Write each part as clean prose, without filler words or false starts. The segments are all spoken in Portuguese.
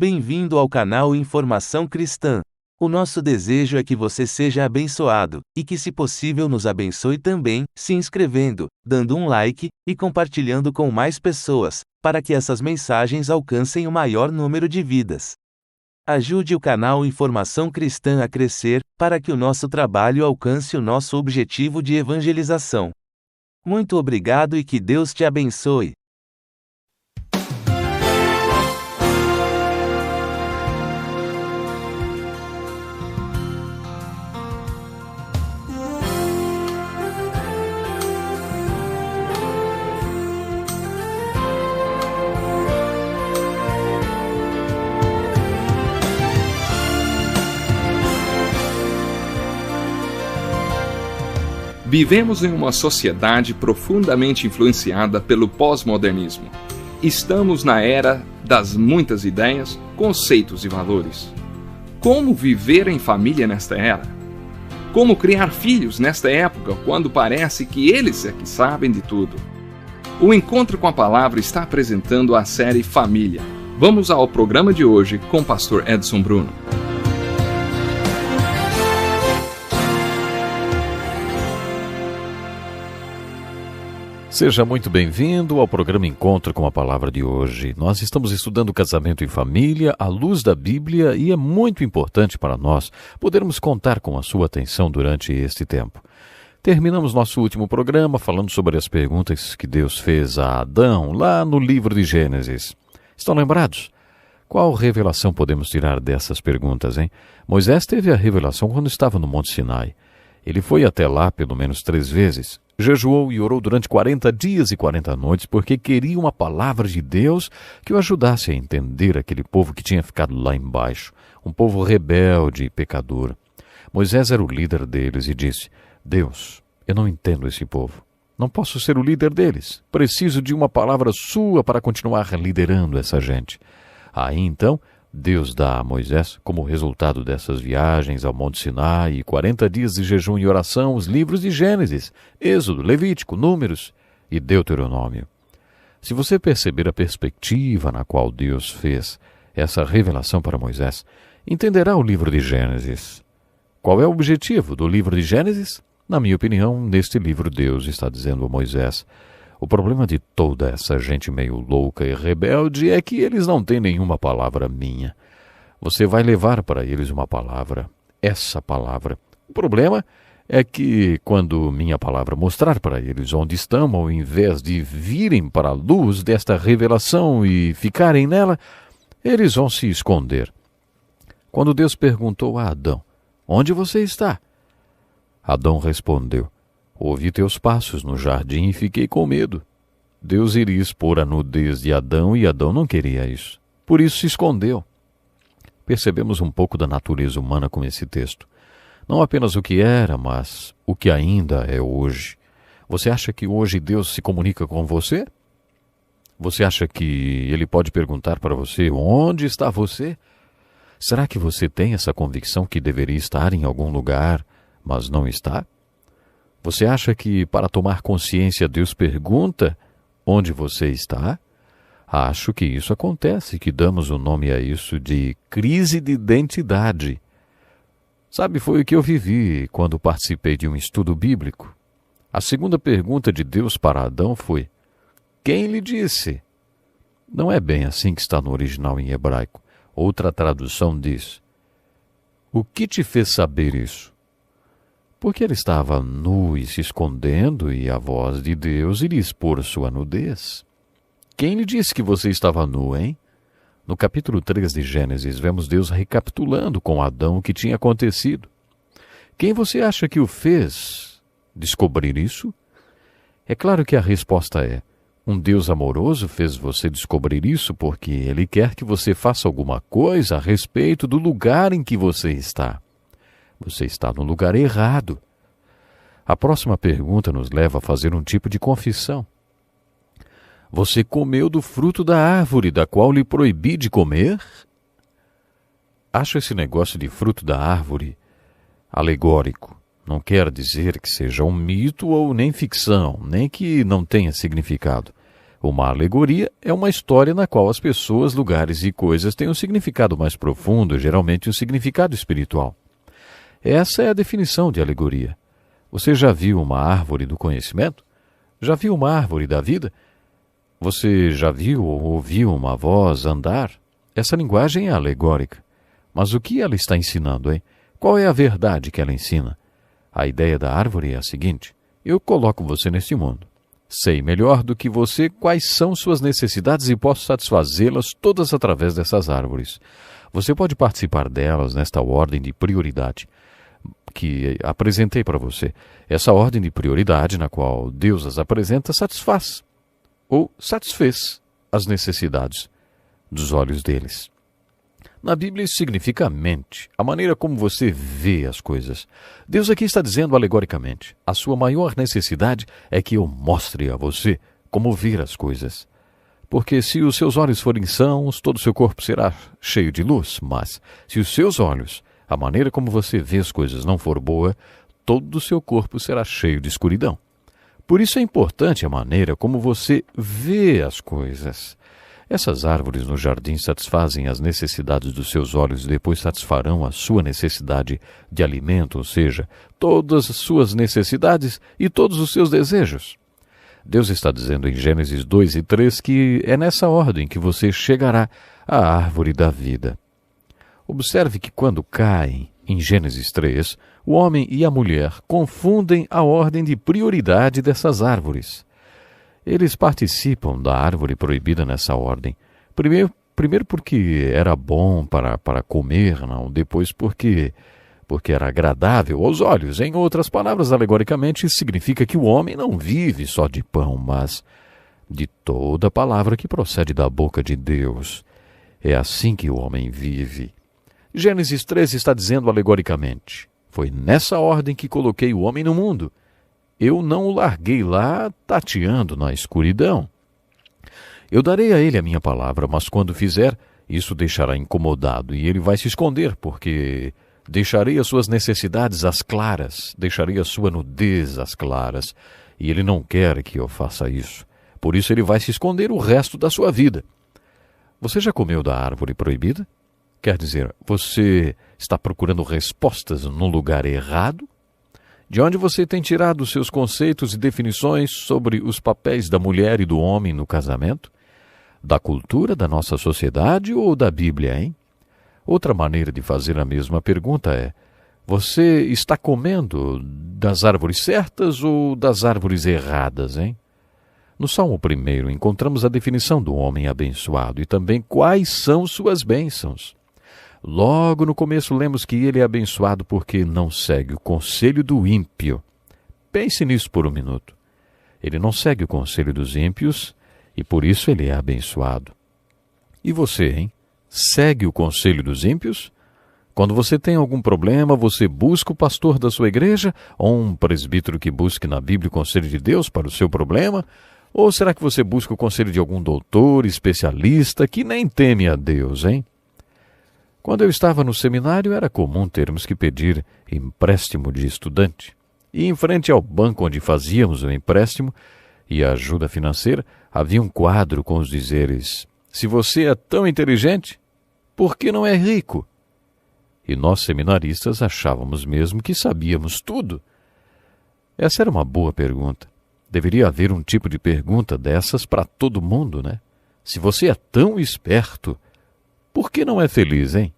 Bem-vindo ao canal Informação Cristã. O nosso desejo é que você seja abençoado, e que se possível nos abençoe também, se inscrevendo, dando um like, e compartilhando com mais pessoas, para que essas mensagens alcancem o maior número de vidas. Ajude o canal Informação Cristã a crescer, para que o nosso trabalho alcance o nosso objetivo de evangelização. Muito obrigado e que Deus te abençoe. Vivemos em uma sociedade profundamente influenciada pelo pós-modernismo. Estamos na era das muitas ideias, conceitos e valores. Como viver em família nesta era? Como criar filhos nesta época, quando parece que eles é que sabem de tudo? O Encontro com a Palavra está apresentando a série Família. Vamos ao programa de hoje com o pastor Edson Bruno. Seja muito bem-vindo ao programa Encontro com a Palavra de hoje. Nós estamos estudando casamento e família à luz da Bíblia e é muito importante para nós podermos contar com a sua atenção durante este tempo. Terminamos nosso último programa falando sobre as perguntas que Deus fez a Adão lá no livro de Gênesis. Estão lembrados? Qual revelação podemos tirar dessas perguntas, hein? Moisés teve a revelação quando estava no Monte Sinai. Ele foi até lá pelo menos 3 vezes. Jejuou e orou durante 40 dias e 40 noites porque queria uma palavra de Deus que o ajudasse a entender aquele povo que tinha ficado lá embaixo, um povo rebelde e pecador. Moisés era o líder deles e disse: Deus, eu não entendo esse povo. Não posso ser o líder deles. Preciso de uma palavra sua para continuar liderando essa gente. Aí então, Deus dá a Moisés, como resultado dessas viagens ao Monte Sinai e 40 dias de jejum e oração, os livros de Gênesis, Êxodo, Levítico, Números e Deuteronômio. Se você perceber a perspectiva na qual Deus fez essa revelação para Moisés, entenderá o livro de Gênesis. Qual é o objetivo do livro de Gênesis? Na minha opinião, neste livro Deus está dizendo a Moisés: o problema de toda essa gente meio louca e rebelde é que eles não têm nenhuma palavra minha. Você vai levar para eles uma palavra, essa palavra. O problema é que quando minha palavra mostrar para eles onde estão, ao invés de virem para a luz desta revelação e ficarem nela, eles vão se esconder. Quando Deus perguntou a Adão: onde você está? Adão respondeu: ouvi teus passos no jardim e fiquei com medo. Deus iria expor a nudez de Adão e Adão não queria isso. Por isso se escondeu. Percebemos um pouco da natureza humana com esse texto. Não apenas o que era, mas o que ainda é hoje. Você acha que hoje Deus se comunica com você? Você acha que Ele pode perguntar para você: onde está você? Será que você tem essa convicção que deveria estar em algum lugar, mas não está? Você acha que, para tomar consciência, Deus pergunta onde você está? Acho que isso acontece, que damos o nome a isso de crise de identidade. Sabe, foi o que eu vivi quando participei de um estudo bíblico. A segunda pergunta de Deus para Adão foi: quem lhe disse? Não é bem assim que está no original em hebraico. Outra tradução diz: o que te fez saber isso? Porque ele estava nu e se escondendo, e a voz de Deus iria expor sua nudez. Quem lhe disse que você estava nu, hein? No capítulo 3 de Gênesis, vemos Deus recapitulando com Adão o que tinha acontecido. Quem você acha que o fez descobrir isso? É claro que a resposta é: um Deus amoroso fez você descobrir isso porque Ele quer que você faça alguma coisa a respeito do lugar em que você está. Você está no lugar errado. A próxima pergunta nos leva a fazer um tipo de confissão. Você comeu do fruto da árvore da qual lhe proibi de comer? Acho esse negócio de fruto da árvore alegórico. Não quer dizer que seja um mito ou nem ficção, nem que não tenha significado. Uma alegoria é uma história na qual as pessoas, lugares e coisas têm um significado mais profundo, geralmente um significado espiritual. Essa é a definição de alegoria. Você já viu uma árvore do conhecimento? Já viu uma árvore da vida? Você já viu ou ouviu uma voz andar? Essa linguagem é alegórica. Mas o que ela está ensinando, hein? Qual é a verdade que ela ensina? A ideia da árvore é a seguinte: eu coloco você neste mundo. Sei melhor do que você quais são suas necessidades e posso satisfazê-las todas através dessas árvores. Você pode participar delas nesta ordem de prioridade que apresentei para você. Essa ordem de prioridade na qual Deus as apresenta satisfaz ou satisfez as necessidades dos olhos deles. Na Bíblia isso significa a mente, a maneira como você vê as coisas. Deus aqui está dizendo alegoricamente: a sua maior necessidade é que eu mostre a você como ver as coisas. Porque se os seus olhos forem sãos, todo o seu corpo será cheio de luz. Mas se os seus olhos, a maneira como você vê as coisas não for boa, todo o seu corpo será cheio de escuridão. Por isso é importante a maneira como você vê as coisas. Essas árvores no jardim satisfazem as necessidades dos seus olhos e depois satisfarão a sua necessidade de alimento, ou seja, todas as suas necessidades e todos os seus desejos. Deus está dizendo em Gênesis 2 e 3 que é nessa ordem que você chegará à árvore da vida. Observe que quando caem, em Gênesis 3, o homem e a mulher confundem a ordem de prioridade dessas árvores. Eles participam da árvore proibida nessa ordem. Primeiro porque era bom para comer, não? Depois porque era agradável aos olhos. Em outras palavras, alegoricamente, isso significa que o homem não vive só de pão, mas de toda palavra que procede da boca de Deus. É assim que o homem vive. Gênesis 3 está dizendo alegoricamente: foi nessa ordem que coloquei o homem no mundo. Eu não o larguei lá tateando na escuridão. Eu darei a ele a minha palavra, mas quando fizer, isso deixará incomodado e ele vai se esconder, porque deixarei as suas necessidades às claras, deixarei a sua nudez às claras, e ele não quer que eu faça isso. Por isso ele vai se esconder o resto da sua vida. Você já comeu da árvore proibida? Quer dizer, você está procurando respostas no lugar errado? De onde você tem tirado os seus conceitos e definições sobre os papéis da mulher e do homem no casamento? Da cultura da nossa sociedade ou da Bíblia, hein? Outra maneira de fazer a mesma pergunta é: você está comendo das árvores certas ou das árvores erradas, hein? No Salmo 1 encontramos a definição do homem abençoado e também quais são suas bênçãos. Logo no começo lemos que ele é abençoado porque não segue o conselho do ímpio. Pense nisso por um minuto. Ele não segue o conselho dos ímpios e por isso ele é abençoado. E você, hein? Segue o conselho dos ímpios? Quando você tem algum problema, você busca o pastor da sua igreja ou um presbítero que busque na Bíblia o conselho de Deus para o seu problema? Ou será que você busca o conselho de algum doutor, especialista que nem teme a Deus, hein? Quando eu estava no seminário, era comum termos que pedir empréstimo de estudante. E em frente ao banco onde fazíamos o empréstimo e a ajuda financeira, havia um quadro com os dizeres: se você é tão inteligente, por que não é rico? E nós seminaristas achávamos mesmo que sabíamos tudo. Essa era uma boa pergunta. Deveria haver um tipo de pergunta dessas para todo mundo, né? Se você é tão esperto, por que não é feliz, hein?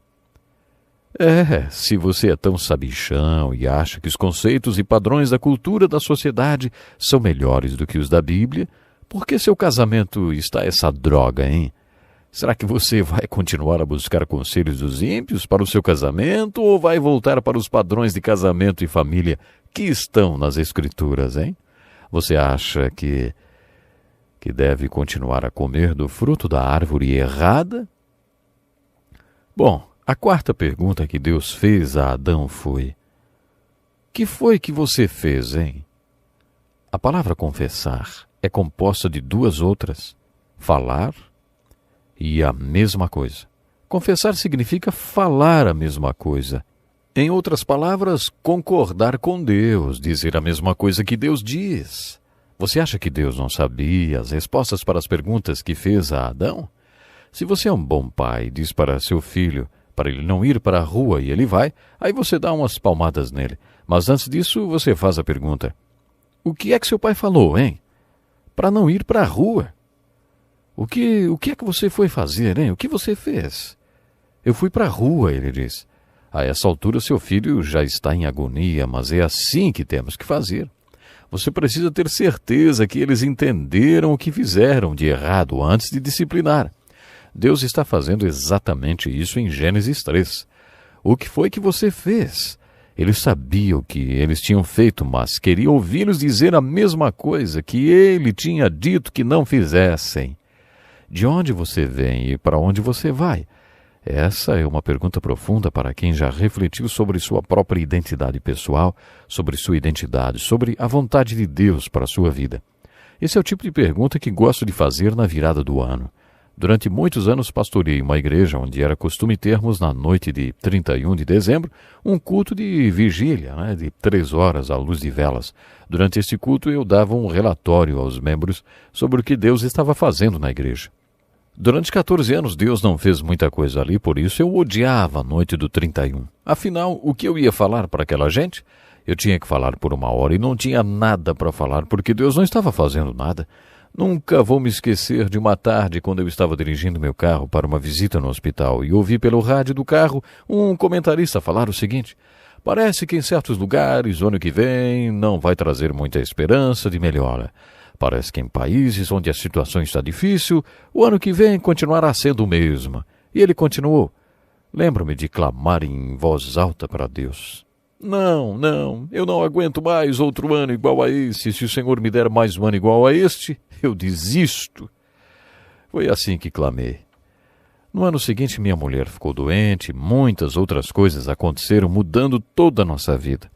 Se você é tão sabichão e acha que os conceitos e padrões da cultura da sociedade são melhores do que os da Bíblia, por que seu casamento está essa droga, hein? Será que você vai continuar a buscar conselhos dos ímpios para o seu casamento ou vai voltar para os padrões de casamento e família que estão nas Escrituras, hein? Você acha que deve continuar a comer do fruto da árvore errada? Bom, a quarta pergunta que Deus fez a Adão foi: que foi que você fez, hein? A palavra confessar é composta de duas outras: falar e a mesma coisa. Confessar significa falar a mesma coisa. Em outras palavras, concordar com Deus, dizer a mesma coisa que Deus diz. Você acha que Deus não sabia as respostas para as perguntas que fez a Adão? Se você é um bom pai e diz para seu filho para ele não ir para a rua e ele vai, aí você dá umas palmadas nele. Mas antes disso, você faz a pergunta: o que é que seu pai falou, hein? Para não ir para a rua. O que é que você foi fazer, hein? O que você fez? Eu fui para a rua, ele diz. A essa altura, seu filho já está em agonia, mas é assim que temos que fazer. Você precisa ter certeza que eles entenderam o que fizeram de errado antes de disciplinar. Deus está fazendo exatamente isso em Gênesis 3. O que foi que você fez? Ele sabia o que eles tinham feito, mas queria ouvi-los dizer a mesma coisa que ele tinha dito que não fizessem. De onde você vem e para onde você vai? Essa é uma pergunta profunda para quem já refletiu sobre sua própria identidade pessoal, sobre sua identidade, sobre a vontade de Deus para a sua vida. Esse é o tipo de pergunta que gosto de fazer na virada do ano. Durante muitos anos pastoreei uma igreja onde era costume termos, na noite de 31 de dezembro, um culto de vigília, de 3 horas à luz de velas. Durante esse culto eu dava um relatório aos membros sobre o que Deus estava fazendo na igreja. Durante 14 anos Deus não fez muita coisa ali, por isso eu odiava a noite do 31. Afinal, o que eu ia falar para aquela gente? Eu tinha que falar por 1 hora e não tinha nada para falar, porque Deus não estava fazendo nada. Nunca vou me esquecer de uma tarde quando eu estava dirigindo meu carro para uma visita no hospital e ouvi pelo rádio do carro um comentarista falar o seguinte: parece que em certos lugares o ano que vem não vai trazer muita esperança de melhora. Parece que em países onde a situação está difícil, o ano que vem continuará sendo o mesmo. E ele continuou: lembro-me de clamar em voz alta para Deus. Não, eu não aguento mais outro ano igual a esse. Se o Senhor me der mais um ano igual a este, eu desisto. Foi assim que clamei. No ano seguinte, minha mulher ficou doente, muitas outras coisas aconteceram, mudando toda a nossa vida.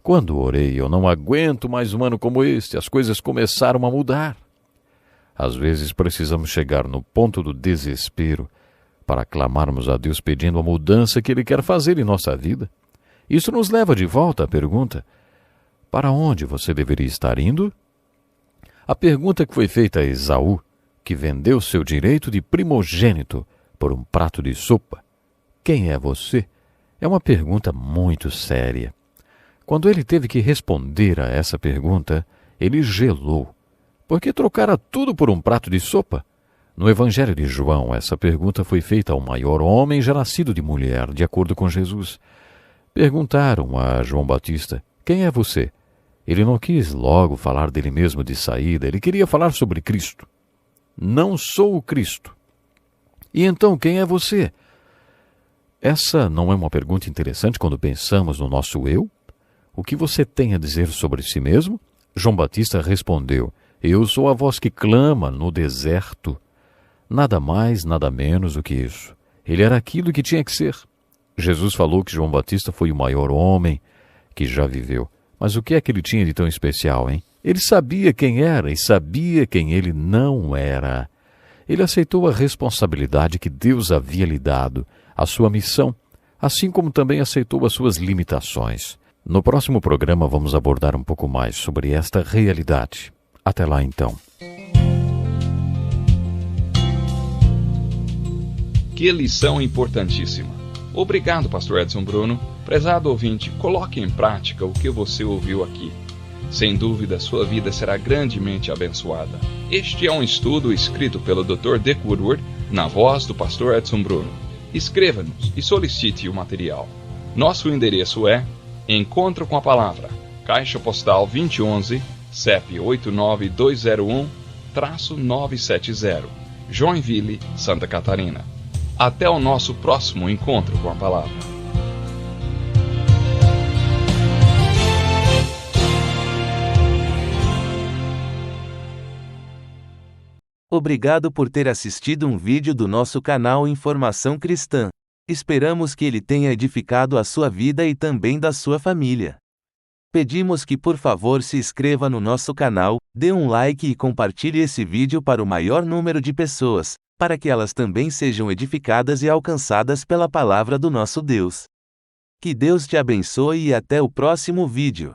Quando orei, eu não aguento mais um ano como este, as coisas começaram a mudar. Às vezes precisamos chegar no ponto do desespero para clamarmos a Deus pedindo a mudança que Ele quer fazer em nossa vida. Isso nos leva de volta à pergunta: para onde você deveria estar indo? A pergunta que foi feita a Esaú, que vendeu seu direito de primogênito por um prato de sopa: quem é você? É uma pergunta muito séria. Quando ele teve que responder a essa pergunta, ele gelou, porque trocara tudo por um prato de sopa. No Evangelho de João, essa pergunta foi feita ao maior homem já nascido de mulher, de acordo com Jesus. Perguntaram a João Batista: quem é você? Ele não quis logo falar dele mesmo de saída, ele queria falar sobre Cristo. Não sou o Cristo. E então, quem é você? Essa não é uma pergunta interessante quando pensamos no nosso eu? O que você tem a dizer sobre si mesmo? João Batista respondeu: eu sou a voz que clama no deserto. Nada mais, nada menos do que isso. Ele era aquilo que tinha que ser. Jesus falou que João Batista foi o maior homem que já viveu. Mas o que é que ele tinha de tão especial, hein? Ele sabia quem era e sabia quem ele não era. Ele aceitou a responsabilidade que Deus havia lhe dado, a sua missão, assim como também aceitou as suas limitações. No próximo programa vamos abordar um pouco mais sobre esta realidade. Até lá então. Que lição importantíssima. Obrigado, Pastor Edson Bruno. Prezado ouvinte, coloque em prática o que você ouviu aqui. Sem dúvida, sua vida será grandemente abençoada. Este é um estudo escrito pelo Dr. Dick Woodward, na voz do Pastor Edson Bruno. Escreva-nos e solicite o material. Nosso endereço é Encontro com a Palavra, Caixa Postal 2011, CEP 89201-970, Joinville, Santa Catarina. Até o nosso próximo encontro com a Palavra. Obrigado por ter assistido um vídeo do nosso canal Informação Cristã. Esperamos que ele tenha edificado a sua vida e também da sua família. Pedimos que por favor se inscreva no nosso canal, dê um like e compartilhe esse vídeo para o maior número de pessoas, para que elas também sejam edificadas e alcançadas pela palavra do nosso Deus. Que Deus te abençoe e até o próximo vídeo.